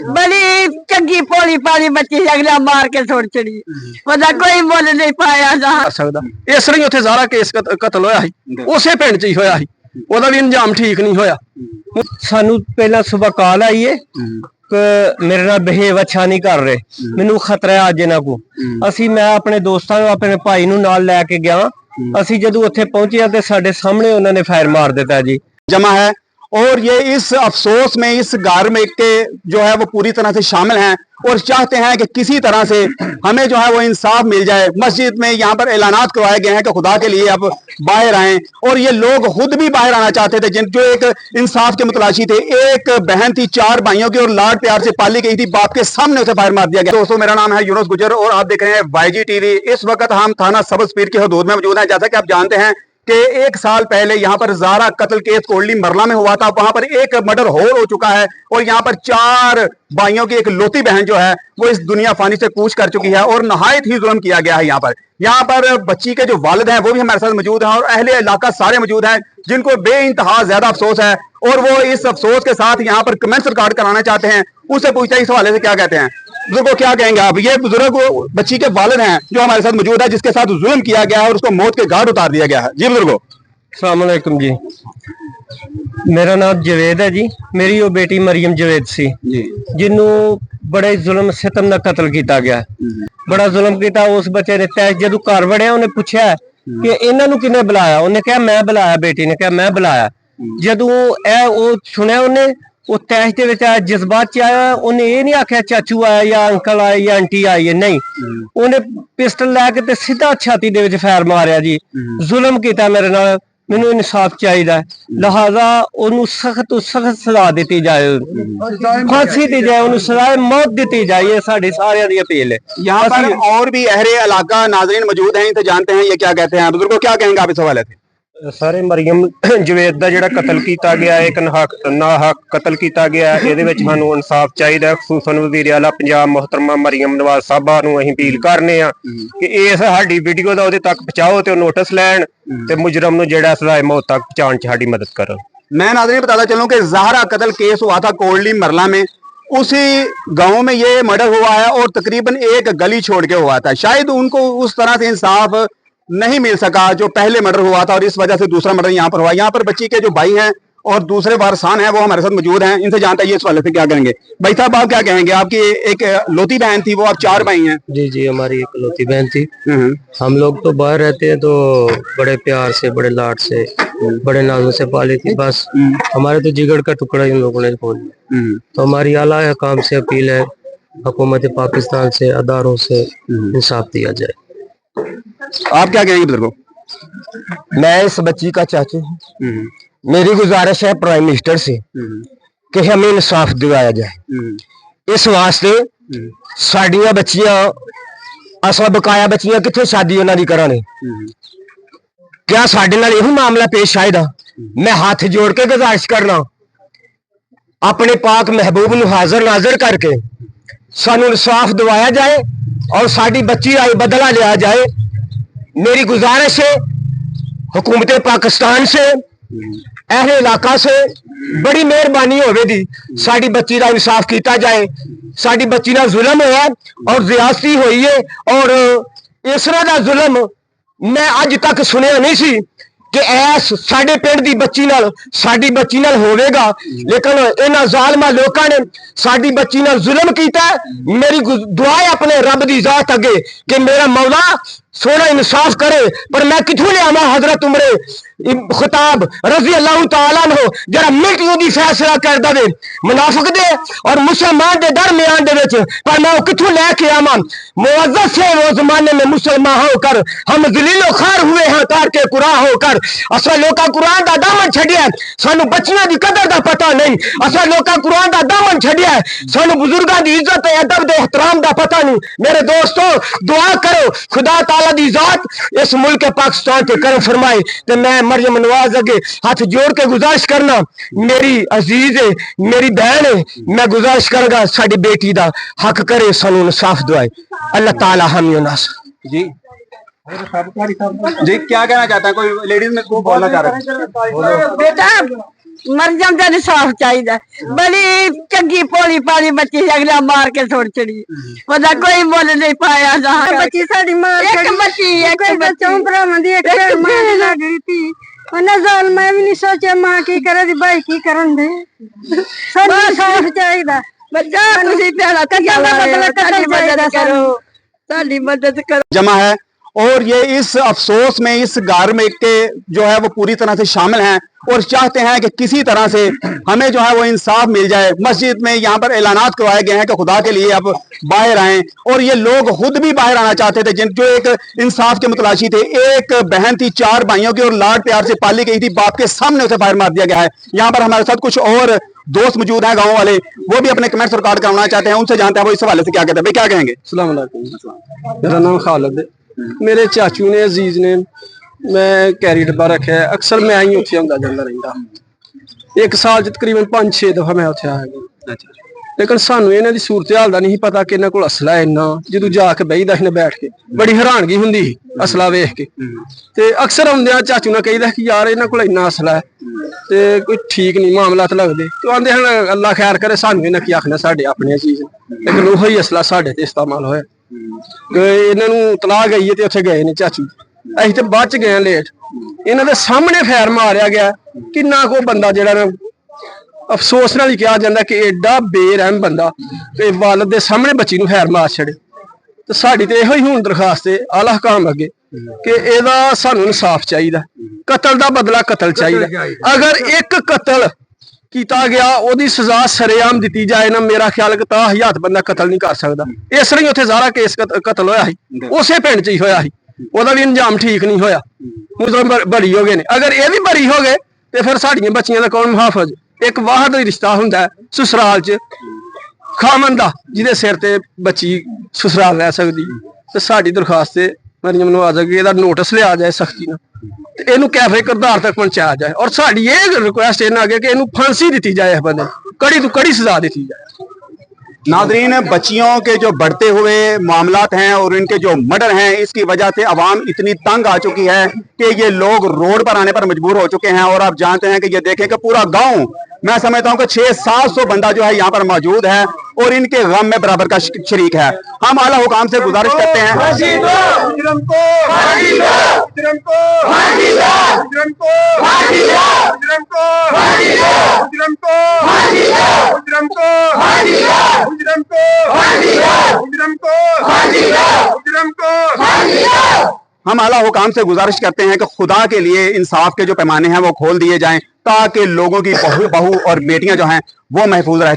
बड़ी चंगी भोली भाली बच्ची अगला मार के छोड़ चढ़ी ਉਹਦਾ ਕੋਈ ਮੁੱਲ ਨਹੀਂ ਪਾਇਆ ਜਾ ਸਕਦਾ। ਇਸ ਤਰ੍ਹਾਂ ਹੀ ਉੱਥੇ ਜ਼ਾਰਾ ਕੇਸ ਕਤਲ ਹੋਇਆ ਸੀ, ਉਸੇ ਪਿੰਡ 'ਚ ਹੀ ਹੋਇਆ ਸੀ, ਉਹਦਾ ਵੀ ਅੰਜਾਮ ਠੀਕ ਨਹੀਂ ਹੋਇਆ। ਸਾਨੂੰ ਪਹਿਲਾਂ ਸਵੇਰ ਕਾਲ ਆਈ ਏ ਕਿ ਮੇਰੇ ਨਾਲ ਬਿਹੇਵ ਅੱਛਾ ਨਹੀਂ ਕਰ ਰਹੇ, ਮੈਨੂੰ ਖਤਰਾ ਹੈ ਅੱਜ ਇਹਨਾਂ ਕੋ। ਮੈਂ ਆਪਣੇ ਦੋਸਤਾਂ ਨੂੰ ਆਪਣੇ ਭਾਈ ਨੂੰ ਨਾਲ ਲੈ ਕੇ ਗਿਆ। ਅਸੀਂ ਜਦੋਂ ਉੱਥੇ ਪਹੁੰਚੇ ਤੇ ਸਾਡੇ ਸਾਹਮਣੇ ਉਹਨਾਂ ਨੇ ਫਾਇਰ मार ਦਿੱਤਾ जी। जमा है और ये इस अफसोस में इस घर में के जो है वो पूरी तरह से शामिल हैं और चाहते हैं कि किसी तरह से हमें जो है वो इंसाफ मिल जाए। मस्जिद में यहाँ पर ऐलानात करवाए गए हैं कि खुदा के लिए अब बाहर आए, और ये लोग खुद भी बाहर आना चाहते थे जो एक इंसाफ के मुतलाशी थे। एक बहन थी 4 भाइयों की और लाड प्यार से पाली गई थी, बाप के सामने उसे फायर मार दिया गया। दोस्तों मेरा नाम है यूनुस गुजर और आप देख रहे हैं YG TV। इस वक्त हम थाना सब्ज पीर की हदूद में मौजूद हैं। जैसा कि आप जानते हैं कि 1 साल पहले यहाँ पर ज़ारा कत्ल केस कोल्डी मरला में हुआ था, वहां पर एक मर्डर हो चुका है और यहाँ पर 4 भाइयों की एक लौती बहन जो है वो इस दुनिया फानी से कूच कर चुकी है और नहायत ही जुल्म किया गया है। यहाँ पर बच्ची के जो वालिद हैं वो भी हमारे साथ मौजूद हैं और अहले इलाका सारे मौजूद हैं जिनको बेइंतहा ज्यादा अफसोस है और वो इस अफसोस के साथ यहाँ पर कमेंट्स रिकॉर्ड कराना चाहते हैं। उससे पूछते हैं इस हवाले से क्या कहते हैं। बुजुर्गों क्या कहेंगे आप? ये बुजुर्ग बच्ची के वालिद हैं जो हमारे साथ मौजूद है, जिसके साथ जुल्म किया गया है और उसको मौत के घाट उतार दिया गया है। जी बुजुर्गो अस्सलाम वालेकुम जी, मेरा नाम जवेद है जी। मेरी वो बेटी मरियम जवेद सी जिन्हों बड़े जुल्म सितम नाल कतल किया गया, बड़ा जुल्म किया उस बच्चे ने। तैश जदों घर वड़िया उन्हें पूछा कि इन्हां नूं किन्ने बुलाया, उन्हें कहा मैं बुलाया, बेटी ने कहा मैं बुलाया। जदों ए सुनिया उन्हें वो तैश दे विच जज्बात च आया, उन्हें ये नहीं आख्या चाचू आया या अंकल आया या आंटी आई है, नहीं, उन्हें पिस्टल लैके ते सीधा छाती दे विच फायर मारिया जी। जुल्म किया मेरे नाल, मैनू इंसाफ चाहिए, लिहाजा उन्होंने सख्त तो सख्त सजा दी जाए, फांसी दी जाए, उन्होंने सजाए मौत दी जाए। ये साड़ी सारे दी अपील है। यहाँ पर और भी अहले इलाका नाज़रीन मौजूद हैं, इनसे जानते हैं ये क्या कहते हैं। बुजुर्गों क्या कहेंगे आप इस हवाले से? सारे मरियम जवेद का जिहड़ा कतल किया गया, एक नाहक कतल किया गया, ये सानू इंसाफ चाहिए। खसूसन वज़ीर आला पंजाब मोहतरमा मरियम नवाज साहबा नूं असीं अपील करने आ कि इस साडी वीडियो दा उहदे तक पहुंचाओ ते नोटिस लैण ते मुजरम नूं जिहड़ा सज़ाए मौत तक पहुंचाउण च साडी मदद करो। मैं नाज़रीन बताता चलूं कि ज़हरा कत्ल केस हुआ था कोल्डी मरला में, उसी गांव में ये मर्डर हुआ है और तकरीबन एक गली छोड़ के हुआ था। शायद उनको उस तरह से इंसाफ नहीं मिल सका जो पहले मर्डर हुआ था और इस वजह से दूसरा मर्डर यहाँ पर हुआ। यहाँ पर बच्ची के जो भाई हैं और दूसरे वारसान हैं वो हमारे साथ मौजूद हैं, इनसे जानते हैं ये इस वाले से क्या कहेंगे। भाई साहब आप क्या कहेंगे? आपकी एक लौती बहन थी, वो आप 4 भाई हैं। जी जी, हमारी एक लौती बहन थी। हम लोग तो बाहर रहते हैं तो बड़े प्यार से, बड़े लाड से, बड़े नाजों से पाली थी। बस हमारे तो जिगर का टुकड़ा इन लोगों ने खोल दिया। तो हमारी आला हकाम से अपील है, हुकूमत पाकिस्तान से, अदारों से इंसाफ दिया जाए। आप क्या कहेंगे बुजुर्गों? मैं इस बच्ची का चाचू हूं। मेरी गुजारिश है प्राइम मिनिस्टर से कि हमें इंसाफ दिलाया जाए। इस वास्ते साडियां बच्चियां असा बकाया बच्चियां किथे शादी उन्हां दी कराने, क्या साडे नाल यही मामला पेश आएगा? मैं हाथ जोड़ के गुजारिश करना अपने पाक महबूब नूं हाजिर नाजर करके सानू इंसाफ दिवाया जाए और साडी बच्ची आई बदला लिया जाए। मेरी गुजारिश है हुकूमत पाकिस्तान से, अहले इलाका से बड़ी मेहरबानी होवेगी, साडी बच्ची का इंसाफ किया जाए। साडी बच्ची ना जुल्म होया और ज्यादती हुई है और इस तरह का जुल्म मैं अज तक सुनिया नहीं सी कि ऐस साडे पिंड दी बच्ची नाल साडी बच्ची नाल होवेगा, लेकिन इन्हां जालिमां लोकां ने साडी बच्ची नाल जुल्म कीता। मेरी दुआ है अपने रब दी जात अगे कि मेरा मौला सोना इंसाफ करे, पर मैं किथों लियावां हजरत उमरे खिताब रजी अल्लाह तआला अन्हु जरा मिनट दी फैसला कर दे मुनाफिक दे और मुसलमान दे दरमियान दे विच, पर मैं किथों लेके आवां? मुअज़्ज़ज़ से वो जमाने में मुसलमान होकर हम ज़लीलो खार हुए हैं तार के कुरान होकर। असा लोका कुरान दा दामन छड़िया, सानू बच्चियां दी कदर दा पता नहीं। असा लोका कुरान दा दामन छड़िया, सानू बुजुर्गां दी इज्जत ते अदब दे एहतराम दा पता नहीं। मेरे दोस्तों दुआ करो खुदा ताला दी जात इस मुल्क पाकिस्तान ते करम फरमाए। ते मैं मरियम नवाज अगे हाथ जोड़ के गुजारिश करना, मेरी अजीज है, मेरी बहन है, मैं गुजारिश करूंगा साडी बेटी दा हक करे, सानू इंसाफ दिवाए। अल्लाह ताला हम यूनास जी जी क्या कहना चाहता है? कोई लेडीज में को बोलना चाह रहा है? बेटा ਮਰ ਜਾਂਦਾ ਇਨਸਾਫ ਚਾਹੀਦਾ। ਬੜੀ ਚੰਗੀ ਭੋਲੀ ਭਾਲੀ ਬੱਚੀ ਅਗਲਾ ਮਾਰ ਕੇ ਸੁੱਟ ਚੜੀ, ਉਹਦਾ ਕੋਈ ਮੁੱਲ ਨਹੀਂ ਪਾਇਆ ਨਾ। ਬੱਚੀ ਸਾਡੀ ਮਾਰ ਇੱਕ ਬੱਚੀ ਚੌਂ ਭਰਾਵਾਂ ਦੀ ਇੱਕ ਮਾਂ ਲੱਗ ਗਈ ਸੀ। ਉਹਨਾਂ ਜ਼ਾਲਮਾਂ ਵੀ ਨਹੀਂ ਸੋਚਿਆ ਮਾਂ ਕੀ ਕਰੇ ਦੀ ਭਾਈ ਕੀ ਕਰਨ ਦੇ। ਸਾਨੂੰ ਇਨਸਾਫ ਚਾਹੀਦਾ। ਬੱਚਾ ਤੁਸੀਂ ਭੈਣਾ ਕੱਟਾ ਦਾ ਬਦਲਾ ਸਾਡੀ ਮਦਦ ਕਰੋ, ਸਾਡੀ ਮਦਦ ਕਰੋ। जमा है और ये इस अफसोस में इस गार्मिक के जो है वो पूरी तरह से शामिल हैं और चाहते हैं कि किसी तरह से हमें जो है वो इंसाफ मिल जाए। मस्जिद में यहाँ पर ऐलानात करवाए गए हैं कि खुदा के लिए अब बाहर आएं, और ये लोग खुद भी बाहर आना चाहते थे जिन जो एक इंसाफ के मुतलाशी थे। एक बहन थी 4 भाइयों की और लाड प्यार से पाली गई थी, बाप के सामने उसे बाहर मार दिया गया है। यहाँ पर हमारे साथ कुछ और दोस्त मौजूद हैं गाँव वाले, वो भी अपने कमेंट्स रिकॉर्ड करवाना चाहते हैं। उनसे जानते हैं वो इस हवाले से क्या कहते हैं। भाई क्या कहेंगे? अस्सलाम वालेकुम, मेरा नाम खालिद है। मेरे चाचू ने अजीज ने मैं कैरी डब्बा रखा है, अक्सर मैं ही उत्थे आंदा जांदा रहिंदा। एक साल च तकरीबन 5-6 दफा मैं उत्थे आया, लेकिन सानू इन्हां दी सूरत हाल दा नहीं पता कि इन्हां कोल असला है इन्ना। जदों जाके बहीदा इन्हें बैठ के बड़ी हैरानगी हुंदी असला वेख के, ते अक्सर आउंदियां चाचू ने कहीदा कि यार इन्हां कोल इन्ना असला है ते कोई ठीक नहीं मामलात लगदे। तो आंदे हन अल्लाह खैर करे, सानू इन्हां की आखना साडे अपनी चीज, लेकिन ओही असला साडे ते इस्तेमाल होया। इन्हां नूं तलाह गई है ते उत्थे गए ने चाचू, असीं ते बाद च गए लेट। इन्हां दे सामने फैर मारिया गया। किन्ना को बंदा जेड़ा ना अफसोस नाल कहा जाता कि एडा बेरहम बंदा ते वालद दे सामने बच्ची नूं फैर मार छड़े। तो साडी ते इहो ही हुण दरखास्त है आला हकाम अगे कि एदा सानू इंसाफ चाहिदा। कतल दा बदला कतल चाहिदा। अगर एक कतल किया गया ओदी सजा सरेआम दी जाए ना, मेरा ख्याल कि ता हयात बंदा कतल नहीं कर सकदा। इस तरह उत्थे सारा केस कतल होया ही, उसे पिंड च ही होया ही, ओदा भी अंजाम ठीक नहीं होया। मुजरम बरी हो गए ने। अगर ये भी बरी हो गए तो फिर साड़ियां बच्चियां दा कौन मुहाफज? एक वाहद रिश्ता हुंदा है ससुराल च खामन दा, जिहदे सिर ते बच्ची ससुराल रह सकदी। ते साडी दरखास्त है मरियम नवाज अगे इहदा नोटिस लिया जाए सख्ती नाल, ते इहनूं कैफे किरदार तक पहुंचाया जाए। और साडी ये रिक्वेस्ट इन्हां अगे कि इहनूं फांसी दी जाए, इस बंदे कड़ी तो कड़ी सजा दी जाए। नादरीन, बच्चियों के जो बढ़ते हुए मामलात हैं और इनके जो मर्डर हैं, इसकी वजह से अवाम इतनी तंग आ चुकी है कि ये लोग रोड पर आने पर मजबूर हो चुके हैं। और आप जानते हैं कि ये देखें कि पूरा गांव, मैं समझता हूं कि 600-700 बंदा जो है यहाँ पर मौजूद है और इनके गम में बराबर का शरीक है। हम आला हुकाम से गुजारिश करते हैं हम आला हुकाम से गुजारिश करते हैं कि खुदा के लिए इंसाफ के जो पैमाने हैं वो खोल दिए जाएं, ताकि लोगों की बहू और बेटियां जो हैं वो महफूज रह